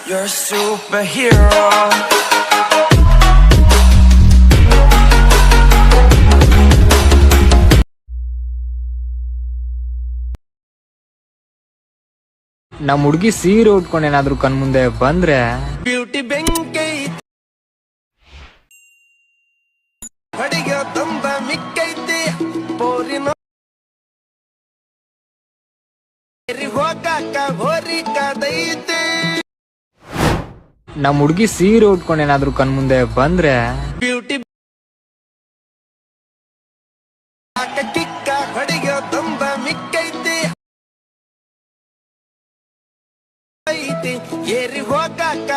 You're a superhero. ನಮ್ಮ ಹುಡುಗಿ ಸೀರೆ ಉಟ್ಕೊಂಡು ಏನಾದ್ರು ಕಣ್ಮುಂದೆ ಬಂದ್ರೆ ಬ್ಯೂಟಿ ಬೆಂಕಿ ಅಡಿಗೆ ತಂದ ಮಿಕ್ಕೈತಿ ಪೋರಿನ ಹೋಗಾಕ ಹೋರಿಕದೈತಿ. ನಮ್ಮ ಹುಡುಗಿ ಸೀರೆ ಉಟ್ಕೊಂಡು ಏನಾದ್ರು ಕಣ್ಮುಂದೆ ಬಂದ್ರೆ ಬ್ಯೂಟಿ ಕಿಕ್ಕ ಅಡಿಗೆ ತಂದ ಮಿಕ್ಕೈತಿ ಏರಿ ಹೋಗಾಕ